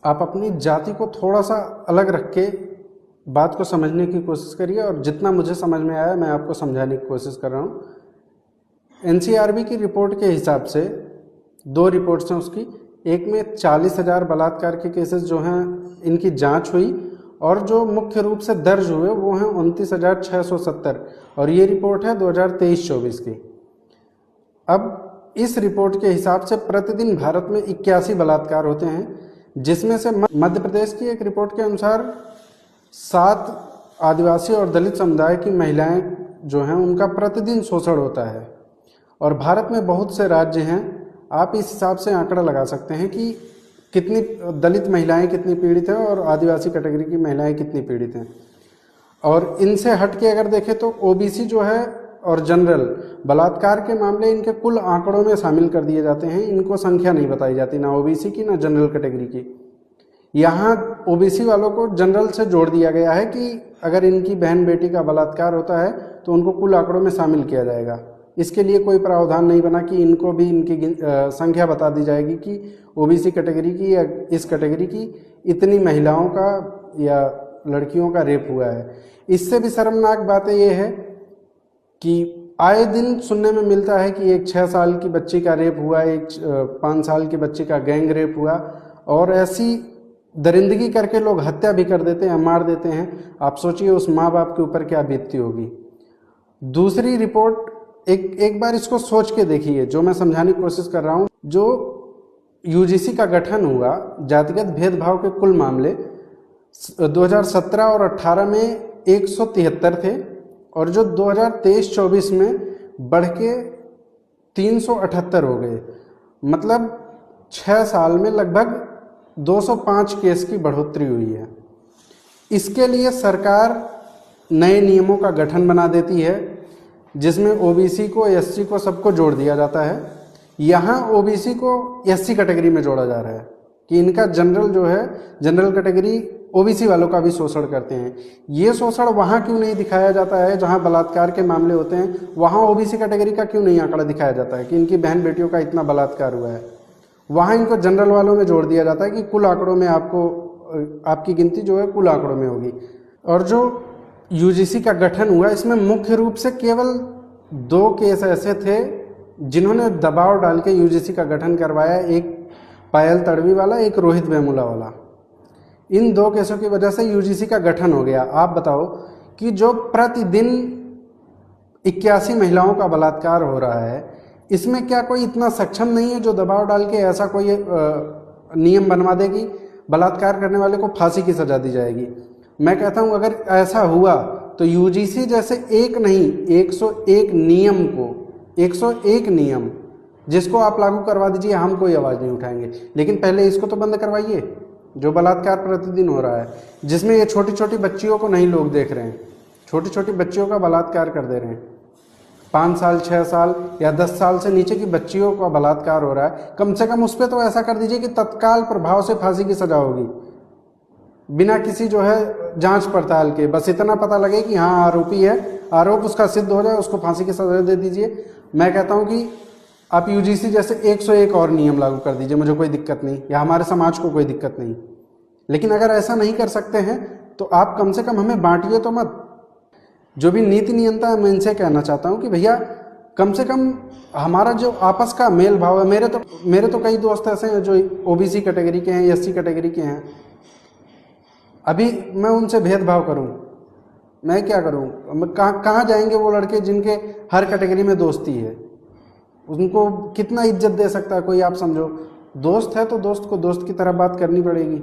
आप अपनी जाति को थोड़ा सा अलग रख के बात को समझने की कोशिश करिए, और जितना मुझे समझ में आया मैं आपको समझाने की कोशिश कर रहा हूँ। एनसीआरबी की रिपोर्ट के हिसाब से 2 रिपोर्ट्स हैं उसकी, एक में 40,000 बलात्कार के केसेस जो हैं इनकी जांच हुई, और जो मुख्य रूप से दर्ज हुए वो हैं 29,670, और ये रिपोर्ट है 2023-24 की। अब इस रिपोर्ट के हिसाब से प्रतिदिन भारत में 81 बलात्कार होते हैं, जिसमें से मध्य प्रदेश की एक रिपोर्ट के अनुसार 7 आदिवासी और दलित समुदाय की महिलाएं जो हैं उनका प्रतिदिन शोषण होता है। और भारत में बहुत से राज्य हैं, आप इस हिसाब से आंकड़ा लगा सकते हैं कि कितनी दलित महिलाएं कितनी पीड़ित हैं और आदिवासी कैटेगरी की महिलाएं कितनी पीड़ित हैं। और इनसे हट के अगर देखें तो ओबीसी जो है और जनरल बलात्कार के मामले इनके कुल आंकड़ों में शामिल कर दिए जाते हैं, इनको संख्या नहीं बताई जाती, ना ओबीसी की ना जनरल कैटेगरी की। यहाँ ओबीसी वालों को जनरल से जोड़ दिया गया है कि अगर इनकी बहन बेटी का बलात्कार होता है तो उनको कुल आंकड़ों में शामिल किया जाएगा। इसके लिए कोई प्रावधान नहीं बना कि इनको भी इनकी संख्या बता दी जाएगी कि ओबीसी कैटेगरी की या इस कैटेगरी की इतनी महिलाओं का या लड़कियों का रेप हुआ है। इससे भी शर्मनाक बात ये है कि आए दिन सुनने में मिलता है कि एक 6 साल की बच्ची का रेप हुआ, एक 5 साल की बच्ची का गैंग रेप हुआ, और ऐसी दरिंदगी करके लोग हत्या भी कर देते हैं, मार देते हैं। आप सोचिए उस माँ बाप के ऊपर क्या बीतती होगी। दूसरी रिपोर्ट, एक बार इसको सोच के देखिए, जो मैं समझाने की कोशिश कर रहा हूँ। जो यूजीसी का गठन हुआ, जातिगत भेदभाव के कुल मामले 2017 और 18 में 173 थे, और जो 2023-24 में बढ़ के 378 हो गए। मतलब 6 साल में लगभग 205 केस की बढ़ोतरी हुई है। इसके लिए सरकार नए नियमों का गठन बना देती है, जिसमें ओबीसी को, एससी को, सबको जोड़ दिया जाता है। यहाँ ओबीसी को एससी कैटेगरी में जोड़ा जा रहा है कि इनका जनरल जो है, जनरल कैटेगरी ओबीसी वालों का भी शोषण करते हैं। ये शोषण वहाँ क्यों नहीं दिखाया जाता है जहाँ बलात्कार के मामले होते हैं? वहाँ ओबीसी कैटेगरी का क्यों नहीं आंकड़ा दिखाया जाता है कि इनकी बहन बेटियों का इतना बलात्कार हुआ है? वहाँ इनको जनरल वालों में जोड़ दिया जाता है कि कुल आंकड़ों में आपकी गिनती जो है कुल आंकड़ों में होगी। और जो यूजीसी का गठन हुआ, इसमें मुख्य रूप से केवल 2 केस ऐसे थे जिन्होंने दबाव डाल के यूजीसी का गठन करवाया, एक पायल तड़वी वाला, एक रोहित वेमुला वाला। इन 2 केसों की वजह से यूजीसी का गठन हो गया। आप बताओ कि जो प्रतिदिन 81 महिलाओं का बलात्कार हो रहा है, इसमें क्या कोई इतना सक्षम नहीं है जो दबाव डाल के ऐसा कोई नियम बनवा देगी बलात्कार करने वाले को फांसी की सजा दी जाएगी? मैं कहता हूं अगर ऐसा हुआ तो यूजीसी जैसे एक नहीं 101 नियम को, 101 नियम जिसको आप लागू करवा दीजिए, हम कोई आवाज़ नहीं उठाएंगे। लेकिन पहले इसको तो बंद करवाइए जो बलात्कार प्रतिदिन हो रहा है, जिसमें ये छोटी छोटी बच्चियों को नहीं लोग देख रहे हैं, छोटी छोटी बच्चियों का बलात्कार कर दे रहे हैं। 5 साल 6 साल या 10 साल से नीचे की बच्चियों का बलात्कार हो रहा है। कम से कम उस पर तो ऐसा कर दीजिए कि तत्काल प्रभाव से फांसी की सजा होगी, बिना किसी जो है जांच पड़ताल के। बस इतना पता लगे कि हाँ आरोपी है, आरोप उसका सिद्ध हो जाए, उसको फांसी की सजा दे दीजिए। मैं कहता हूँ कि आप यूजीसी जैसे 101 और नियम लागू कर दीजिए, मुझे कोई दिक्कत नहीं, या हमारे समाज को कोई दिक्कत नहीं। लेकिन अगर ऐसा नहीं कर सकते हैं तो आप कम से कम हमें बांटिए तो मत। जो भी नीति नियंता है, मैं इनसे कहना चाहता हूँ कि भैया कम से कम हमारा जो आपस का मेल भाव है, मेरे तो कई दोस्त ऐसे हैं जो ओबीसी कैटेगरी के हैं, एससी कैटेगरी के हैं। अभी मैं उनसे भेदभाव करूं, मैं क्या करूं? कहाँ जाएंगे वो लड़के जिनके हर कैटेगरी में दोस्ती है? उनको कितना इज्जत दे सकता है कोई? आप समझो, दोस्त है तो दोस्त को दोस्त की तरह बात करनी पड़ेगी।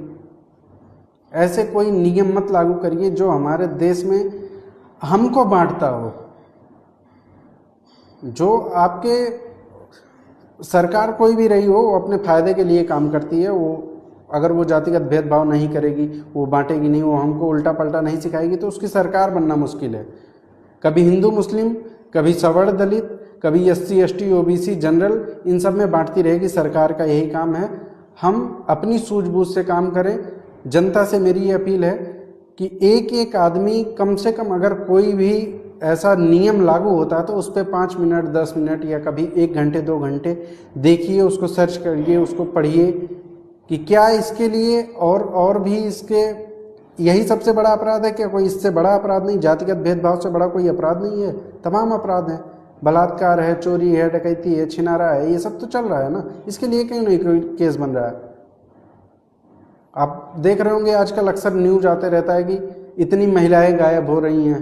ऐसे कोई नियम मत लागू करिए जो हमारे देश में हमको बांटता हो। जो आपके सरकार कोई भी रही हो, वो अपने फायदे के लिए काम करती है। वो अगर वो जातिगत भेदभाव नहीं करेगी, वो बांटेगी नहीं, वो हमको उल्टा पलटा नहीं सिखाएगी, तो उसकी सरकार बनना मुश्किल है। कभी हिंदू मुस्लिम, कभी सवर्ण दलित, कभी एससी एसटी ओबीसी जनरल, इन सब में बांटती रहेगी। सरकार का यही काम है। हम अपनी सूझबूझ से काम करें। जनता से मेरी ये अपील है कि एक एक आदमी कम से कम, अगर कोई भी ऐसा नियम लागू होता है तो उस पर 5 मिनट 10 मिनट या कभी 1 घंटे 2 घंटे देखिए, उसको सर्च करिए, उसको पढ़िए, कि क्या इसके लिए और भी इसके यही सबसे बड़ा अपराध है क्या? कोई इससे बड़ा अपराध नहीं, जातिगत भेदभाव से बड़ा कोई अपराध नहीं है। तमाम अपराध हैं, बलात्कार है, चोरी है, डकैती है, छिनारा है, ये सब तो चल रहा है ना। इसके लिए क्यों नहीं कोई केस बन रहा है? आप देख रहे होंगे आजकल अक्सर न्यूज आते रहता है कि इतनी महिलाएं गायब हो रही हैं,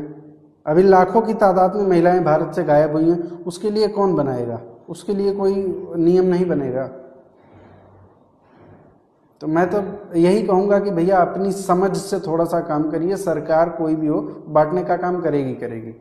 अभी लाखों की तादाद में महिलाएं भारत से गायब हुई हैं। उसके लिए कौन बनाएगा? उसके लिए कोई नियम नहीं बनेगा। तो मैं तो यही कहूँगा कि भैया अपनी समझ से थोड़ा सा काम करिए। सरकार कोई भी हो, बांटने का काम करेगी करेगी।